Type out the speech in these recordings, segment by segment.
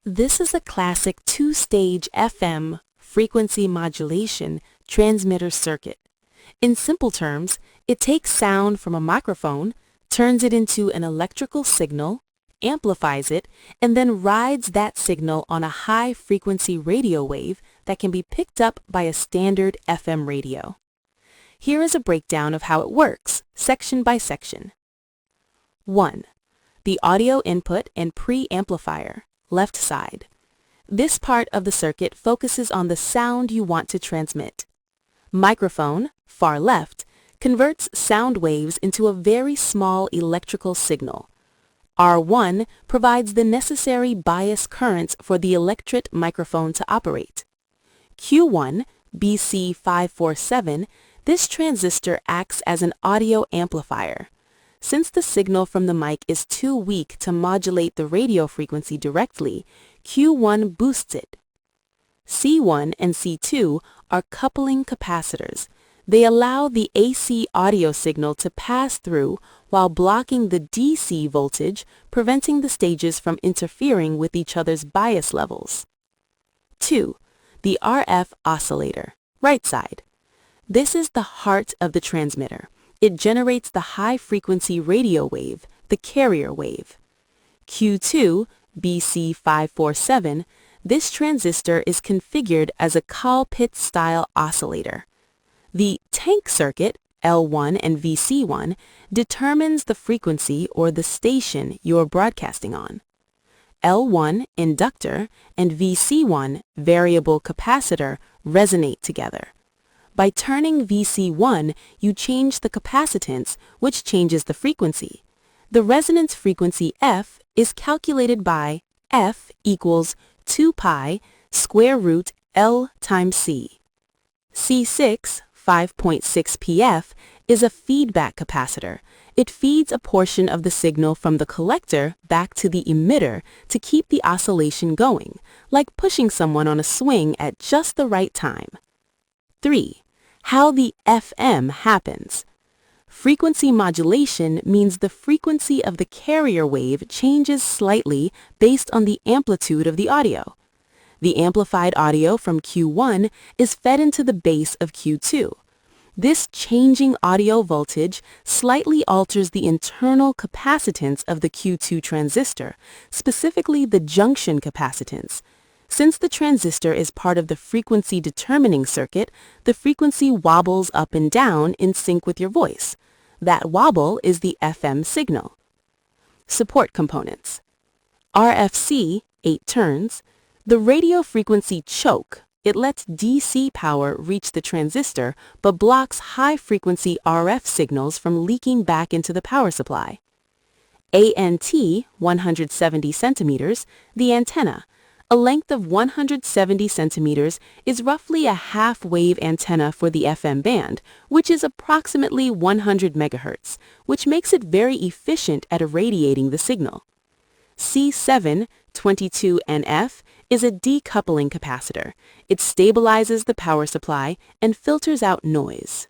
This is a classic two-stage FM frequency modulation transmitter circuit. In simple terms, it takes sound from a microphone, turns it into an electrical signal, amplifies it, and then rides that signal on a high-frequency radio wave that can be picked up by a standard FM radio. Here is a breakdown of how it works, section by section. 1. The audio input and pre-amplifier, left side. This part of the circuit focuses on the sound you want to transmit. Microphone, far left, converts sound waves into a very small electrical signal. R1 provides the necessary bias currents for the Electret microphone to operate. Q1, BC547, this transistor acts as an audio amplifier. Since the signal from the mic is too weak to modulate the radio frequency directly, Q1 boosts it. C1 and C2 are coupling capacitors. They allow the AC audio signal to pass through while blocking the DC voltage, preventing the stages from interfering with each other's bias levels. 2. The RF oscillator, right side. This is the heart of the transmitter. It generates the high-frequency radio wave, the carrier wave. Q2, BC547, this transistor is configured as a Colpitts-style oscillator. The tank circuit, L1 and VC1, determines the frequency or the station you're broadcasting on. L1, inductor, and VC1, variable capacitor, resonate together. By turning VC1, you change the capacitance, which changes the frequency. The resonance frequency F is calculated by F equals 2 pi square root L times C. C6, 5.6 pF, is a feedback capacitor. It feeds a portion of the signal from the collector back to the emitter to keep the oscillation going, like pushing someone on a swing at just the right time. 3. How the FM happens. Frequency modulation means the frequency of the carrier wave changes slightly based on the amplitude of the audio. The amplified audio from Q1 is fed into the base of Q2. This changing audio voltage slightly alters the internal capacitance of the Q2 transistor, specifically the junction capacitance. Since the transistor is part of the frequency determining circuit, the frequency wobbles up and down in sync with your voice. That wobble is the FM signal. Support components. RFC, 8 turns. The radio frequency choke. It lets DC power reach the transistor but blocks high-frequency RF signals from leaking back into the power supply. ANT, 170 centimeters, the antenna. A length of 170 centimeters is roughly a half-wave antenna for the FM band, which is approximately 100 megahertz, which makes it very efficient at irradiating the signal. C7, 22NF, is a decoupling capacitor. It stabilizes the power supply and filters out noise.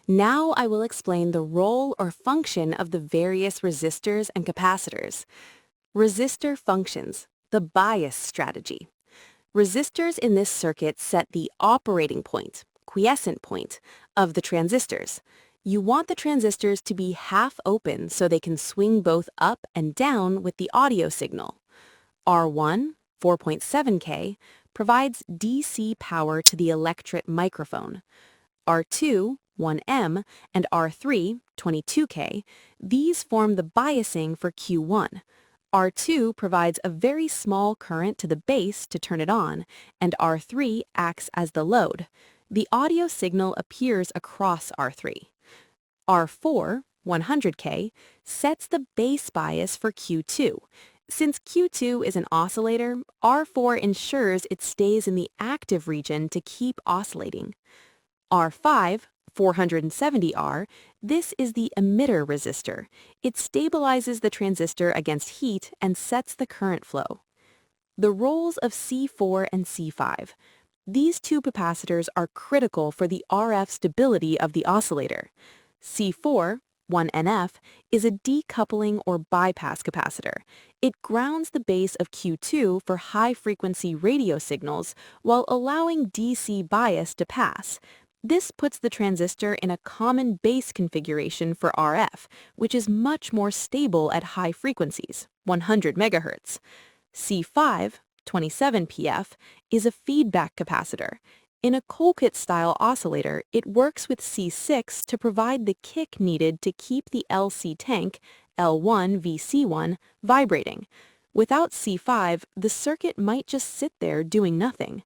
Now I will explain the role or function of the various resistors and capacitors. Resistor functions, the bias strategy. Resistors in this circuit set the operating point, quiescent point, of the transistors. You want the transistors to be half open so they can swing both up and down with the audio signal. R1, 4.7K, provides DC power to the Electret microphone. R2, 1M, and R3, 22K, these form the biasing for Q1. R2 provides a very small current to the base to turn it on, and R3 acts as the load. The audio signal appears across R3. R4, 100K, sets the base bias for Q2. Since Q2 is an oscillator, R4 ensures it stays in the active region to keep oscillating. R5, 470R, this is the emitter resistor. It stabilizes the transistor against heat and sets the current flow. The roles of C4 and C5. These two capacitors are critical for the RF stability of the oscillator. C4, 1NF, is a decoupling or bypass capacitor. It grounds the base of Q2 for high-frequency radio signals while allowing DC bias to pass. This puts the transistor in a common base configuration for RF, which is much more stable at high frequencies, 100 MHz. C5, 27 PF, is a feedback capacitor. In a Colpitts-style oscillator, it works with C6 to provide the kick needed to keep the LC tank, L1 VC1, vibrating. Without C5, the circuit might just sit there doing nothing.